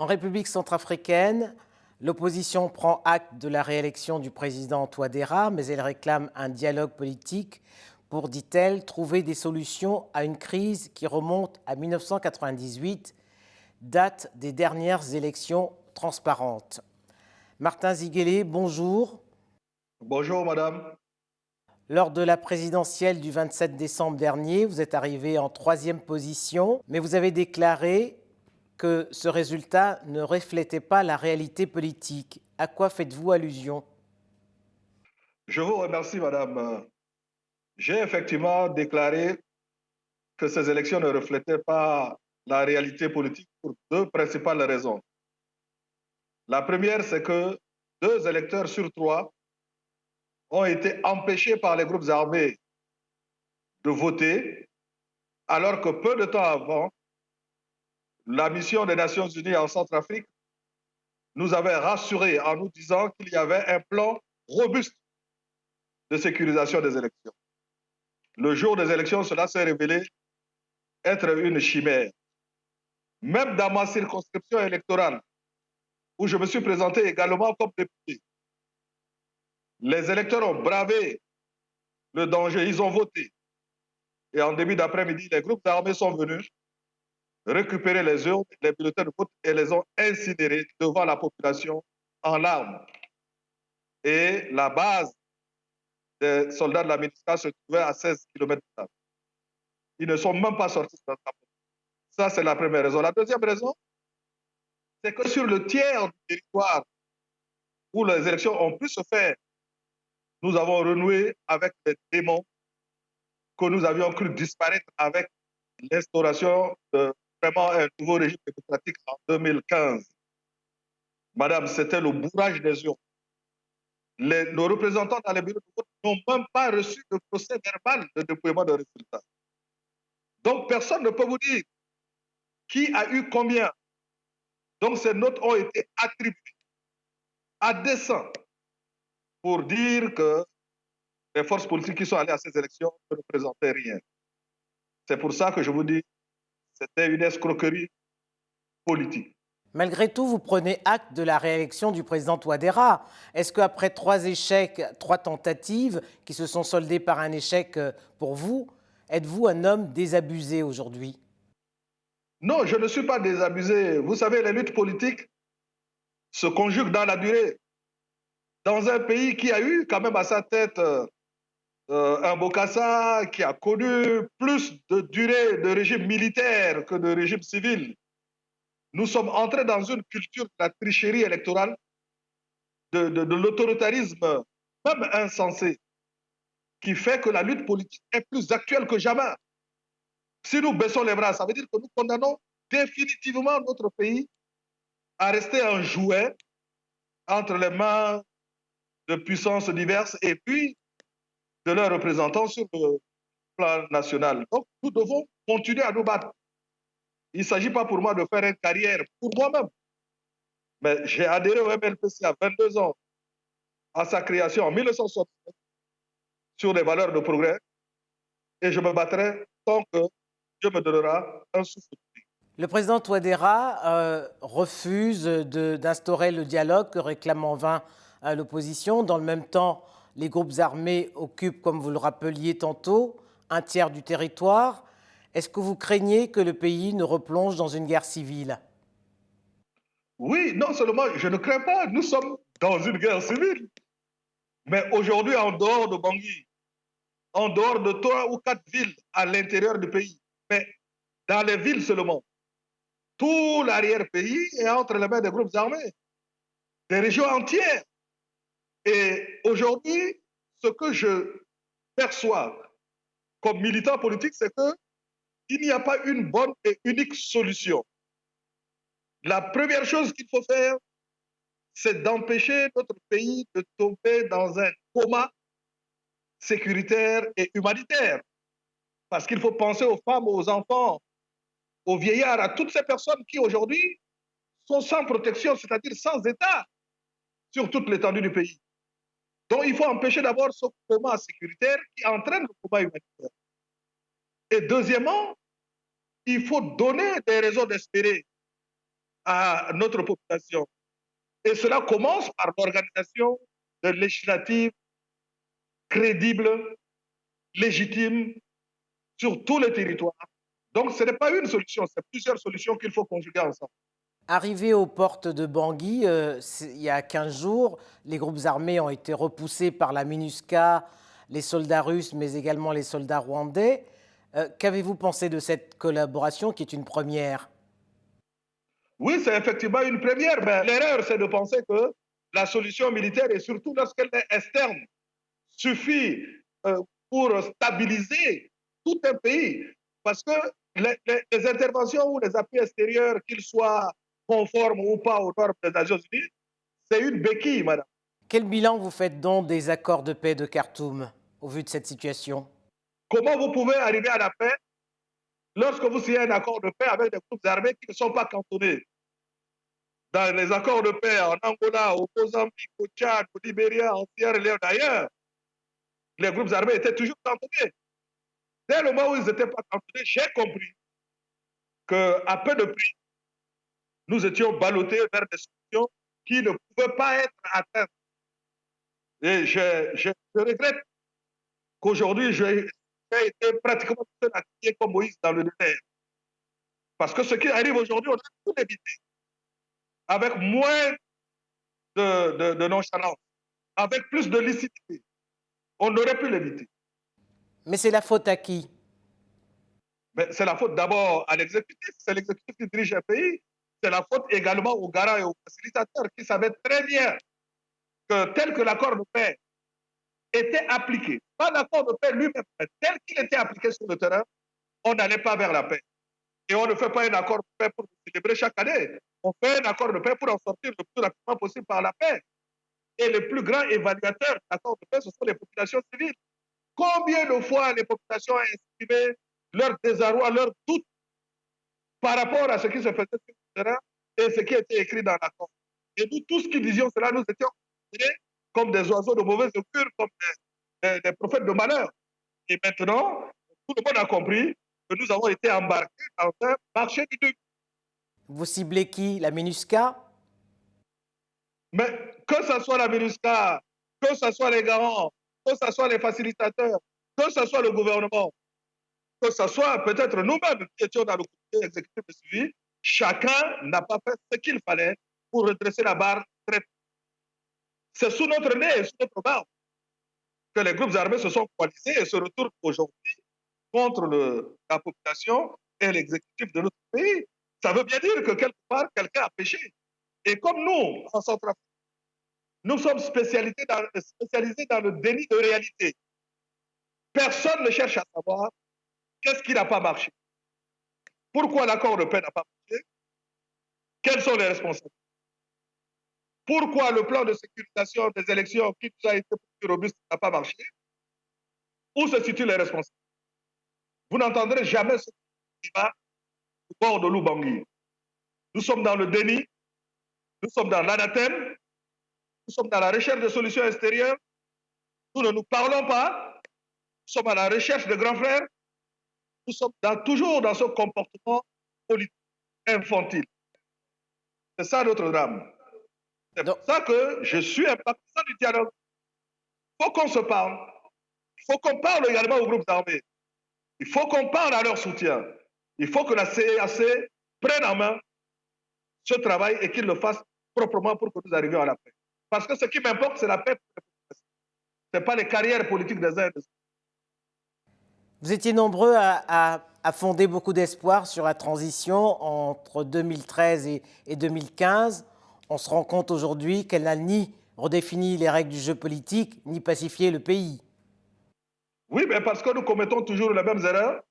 République centrafricaine, l'opposition prend acte de la réélection du président Touadéra, mais elle réclame un dialogue politique pour, dit-elle, trouver des solutions à une crise qui remonte à 1998, date des dernières élections transparentes. Martin Ziguélé, bonjour. Bonjour madame. Lors de la présidentielle du 27 décembre dernier, vous êtes arrivé en 3e position, mais vous avez déclaré que ce résultat ne reflétait pas la réalité politique. À quoi faites-vous allusion? Je vous remercie madame. J'ai effectivement déclaré que ces élections ne reflétaient pas la réalité politique pour deux principales raisons. La première, c'est que 2 électeurs sur 3 ont été empêchés par les groupes armés de voter, alors que peu de temps avant, la mission des Nations Unies en Centrafrique nous avait rassurés en nous disant qu'il y avait un plan robuste de sécurisation des élections. Le jour des élections, cela s'est révélé être une chimère. Même dans ma circonscription électorale, où je me suis présenté également comme député, les électeurs ont bravé le danger, ils ont voté. Et en début d'après-midi, les groupes armés sont venus récupérer les urnes, les bulletins de vote et les ont incinérés devant la population en larmes. Et la base des soldats de la MINUSCA se trouvait à 16 km de là. Ils ne sont même pas sortis de la campagne. Ça, c'est la première raison. La deuxième raison, c'est que sur le tiers du territoire où les élections ont pu se faire, nous avons renoué avec les démons que nous avions cru disparaître avec l'instauration de vraiment un nouveau régime démocratique en 2015. Madame, c'était le bourrage des urnes. Nos représentants dans les bureaux de vote n'ont même pas reçu de procès verbal de dépouillement de résultats. Donc, personne ne peut vous dire qui a eu combien. Donc, ces notes ont été attribuées à dessein pour dire que les forces politiques qui sont allées à ces élections ne représentaient rien. C'est pour ça que je vous dis, c'était une escroquerie politique. Malgré tout, vous prenez acte de la réélection du président Touadéra. Est-ce qu'après 3 échecs, 3 tentatives qui se sont soldées par un échec pour vous, êtes-vous un homme désabusé aujourd'hui? Non, je ne suis pas désabusé. Vous savez, les luttes politiques se conjuguent dans la durée. Dans un pays qui a eu quand même à sa tête un Bokassa qui a connu plus de durée de régime militaire que de régime civil, nous sommes entrés dans une culture de la tricherie électorale, de l'autoritarisme, même insensé, qui fait que la lutte politique est plus actuelle que jamais. Si nous baissons les bras, ça veut dire que nous condamnons définitivement notre pays à rester un jouet entre les mains de puissances diverses et puis de leurs représentants sur le plan national. Donc, nous devons continuer à nous battre. Il ne s'agit pas pour moi de faire une carrière pour moi-même. Mais j'ai adhéré au MLPC à 22 ans, à sa création en 1967, sur les valeurs de progrès, et je me battrai tant que Dieu me donnera un souffle. Le président Touadéra refuse d'instaurer le dialogue que réclame en vain l'opposition. Dans le même temps, les groupes armés occupent, comme vous le rappeliez tantôt, un tiers du territoire. Est-ce que vous craignez que le pays ne replonge dans une guerre civile? Oui, non seulement je ne crains pas, nous sommes dans une guerre civile. Mais aujourd'hui, en dehors de Bangui, en dehors de 3 ou 4 villes à l'intérieur du pays, mais dans les villes seulement, tout l'arrière-pays est entre les mains des groupes armés, des régions entières. Et aujourd'hui, ce que je perçois comme militant politique, c'est qu'il n'y a pas une bonne et unique solution. La première chose qu'il faut faire, c'est d'empêcher notre pays de tomber dans un coma sécuritaire et humanitaire. Parce qu'il faut penser aux femmes, aux enfants, aux vieillards, à toutes ces personnes qui aujourd'hui sont sans protection, c'est-à-dire sans État, sur toute l'étendue du pays. Donc il faut empêcher d'abord ce coma sécuritaire qui entraîne le coma humanitaire. Et deuxièmement, il faut donner des raisons d'espérer à notre population. Et cela commence par l'organisation de législatives crédibles, légitimes, sur tout le territoire. Donc, ce n'est pas une solution, c'est plusieurs solutions qu'il faut conjuguer ensemble. Arrivé aux portes de Bangui, il y a 15 jours, les groupes armés ont été repoussés par la MINUSCA, les soldats russes, mais également les soldats rwandais. Qu'avez-vous pensé de cette collaboration qui est une première? Oui, c'est effectivement une première, mais l'erreur, c'est de penser que la solution militaire, et surtout lorsqu'elle est externe, suffit pour stabiliser tout un pays. Parce que les interventions ou les appuis extérieurs, qu'ils soient conformes ou pas aux normes des Nations Unies, c'est une béquille, madame. Quel bilan vous faites donc des accords de paix de Khartoum au vu de cette situation? Comment vous pouvez arriver à la paix lorsque vous signez un accord de paix avec des groupes armés qui ne sont pas cantonnés? Dans les accords de paix en Angola, au Mozambique, au Tchad, au Libéria, en Sierra Leone d'ailleurs, les groupes armés étaient toujours cantonnés. Dès le moment où ils n'étaient pas cantonnés, j'ai compris qu'à peu de prix, nous étions ballottés vers des solutions qui ne pouvaient pas être atteintes. Et je regrette qu'aujourd'hui, j'ai été pratiquement seul à crier comme Moïse dans le désert. Parce que ce qui arrive aujourd'hui, on a tout évité. Avec moins de nonchalance, avec plus de lucidité. On aurait pu l'éviter. Mais c'est la faute à qui? Mais c'est la faute d'abord à l'exécutif, c'est l'exécutif qui dirige un pays. C'est la faute également aux garants et aux facilitateurs qui savaient très bien que tel que l'accord de paix était appliqué, pas l'accord de paix lui-même, mais tel qu'il était appliqué sur le terrain, on n'allait pas vers la paix. Et on ne fait pas un accord de paix pour célébrer chaque année. On fait un accord de paix pour en sortir le plus rapidement possible par la paix. Et les plus grands évaluateurs de l'accord de paix, ce sont les populations civiles. Combien de fois les populations ont exprimé leur désarroi, leur doute par rapport à ce qui se faisait sur le terrain et ce qui était écrit dans l'accord. Et nous, tous qui disions cela, nous étions considérés comme des oiseaux de mauvaise augure, comme des prophètes de malheur. Et maintenant, tout le monde a compris que nous avons été embarqués dans un marché du deuil. Vous ciblez qui? La MINUSCA? Mais que ce soit la MINUSCA, que ce soit les garants, que ce soit les facilitateurs, que ce soit le gouvernement, que ce soit peut-être nous-mêmes qui étions dans le comité exécutif de suivi, chacun n'a pas fait ce qu'il fallait pour redresser la barre. C'est sous notre nez et sous notre barbe que les groupes armés se sont coalisés et se retournent aujourd'hui contre la population et l'exécutif de notre pays. Ça veut bien dire que quelque part, quelqu'un a péché. Et comme nous, en Centrafrique, nous sommes spécialisés dans le déni de réalité. Personne ne cherche à savoir qu'est-ce qui n'a pas marché. Pourquoi l'accord de paix n'a pas marché? Quels sont les responsables? Pourquoi le plan de sécurisation des élections qui nous a été plus robuste n'a pas marché? Où se situent les responsables? Vous n'entendrez jamais ce débat au bord de l'Oubangui. Nous sommes dans le déni, nous sommes dans l'anathème, nous sommes dans la recherche de solutions extérieures, nous ne nous parlons pas, nous sommes à la recherche de grands frères, nous sommes toujours dans ce comportement politique infantile. C'est ça notre drame. C'est pour ça que je suis un partisan du dialogue. Il faut qu'on se parle. Il faut qu'on parle également aux groupes armés. Il faut qu'on parle à leur soutien. Il faut que la CEAC prenne en main ce travail et qu'il le fasse proprement pour que nous arrivions à la paix. Parce que ce qui m'importe, c'est la paix. Ce n'est pas les carrières politiques des uns et des autres. Vous étiez nombreux à fonder beaucoup d'espoir sur la transition entre 2013 et 2015. On se rend compte aujourd'hui qu'elle n'a ni redéfini les règles du jeu politique, ni pacifié le pays. Oui, mais parce que nous commettons toujours les mêmes erreurs.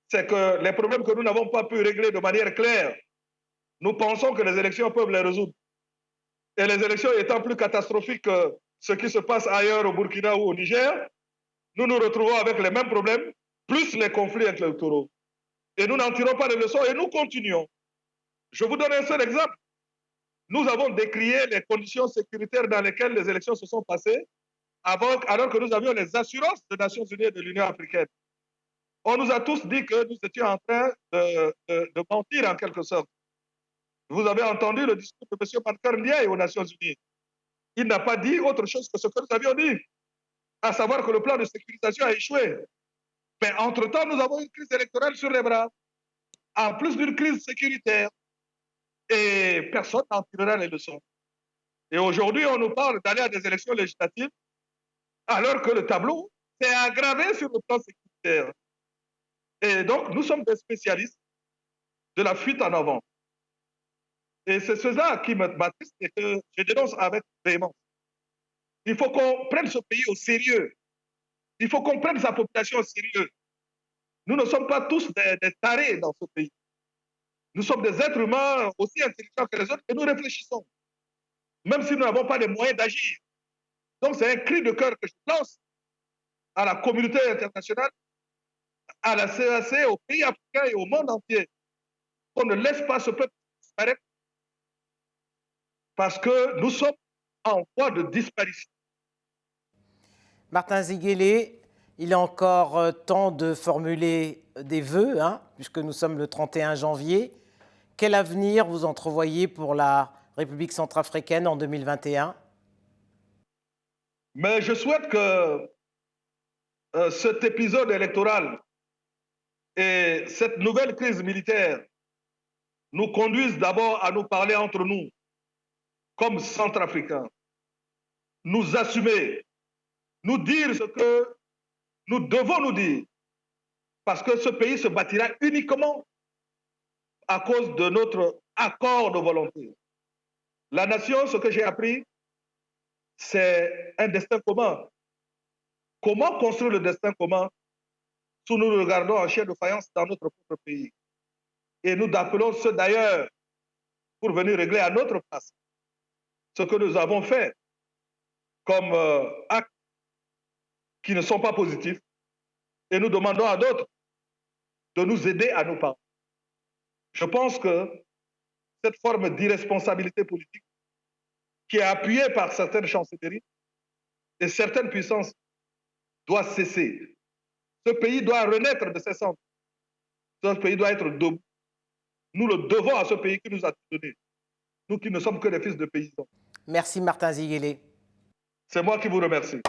C'est que les problèmes que nous n'avons pas pu régler de manière claire, nous pensons que les élections peuvent les résoudre. Et les élections étant plus catastrophiques que ce qui se passe ailleurs au Burkina ou au Niger, nous nous retrouvons avec les mêmes problèmes, plus les conflits électoraux. Et nous n'en tirons pas de leçons et nous continuons. Je vous donne un seul exemple. Nous avons décrié les conditions sécuritaires dans lesquelles les élections se sont passées alors que nous avions les assurances des Nations Unies et de l'Union africaine. On nous a tous dit que nous étions en train de mentir en quelque sorte. Vous avez entendu le discours de M. Mankar Ndiaye aux Nations Unies. Il n'a pas dit autre chose que ce que nous avions dit, à savoir que le plan de sécurisation a échoué. Mais entre-temps, nous avons une crise électorale sur les bras, en plus d'une crise sécuritaire. Et personne n'en tirera les leçons. Et aujourd'hui, on nous parle d'aller à des élections législatives, alors que le tableau s'est aggravé sur le plan sécuritaire. Et donc, nous sommes des spécialistes de la fuite en avant. Et c'est cela qui m'attriste et que je dénonce avec véhémence. Il faut qu'on prenne ce pays au sérieux. Il faut qu'on prenne sa population au sérieux. Nous ne sommes pas tous des tarés dans ce pays. Nous sommes des êtres humains aussi intelligents que les autres et nous réfléchissons, même si nous n'avons pas les moyens d'agir. Donc c'est un cri de cœur que je lance à la communauté internationale, à la CEAC, aux pays africains et au monde entier, qu'on ne laisse pas ce peuple disparaître parce que nous sommes en voie de disparition. Martin Ziguélé, il est encore temps de formuler des vœux, hein, puisque nous sommes le 31 janvier. Quel avenir vous entrevoyez pour la République centrafricaine en 2021? Mais je souhaite que cet épisode électoral et cette nouvelle crise militaire nous conduisent d'abord à nous parler entre nous, comme Centrafricains, nous assumer, nous dire ce que nous devons nous dire, parce que ce pays se bâtira uniquement à cause de notre accord de volonté. La nation, ce que j'ai appris, c'est un destin commun. Comment construire le destin commun si nous le regardons en chair de faïence dans notre propre pays? Et nous appelons ceux d'ailleurs pour venir régler à notre place ce que nous avons fait comme actes qui ne sont pas positifs. Et nous demandons à d'autres de nous aider à nous parler. Je pense que cette forme d'irresponsabilité politique qui est appuyée par certaines chancelleries et certaines puissances doit cesser. Ce pays doit renaître de ses cendres. Ce pays doit être debout. Nous le devons à ce pays qui nous a tout donné. Nous qui ne sommes que des fils de paysans. Merci Martin Ziguélé. C'est moi qui vous remercie.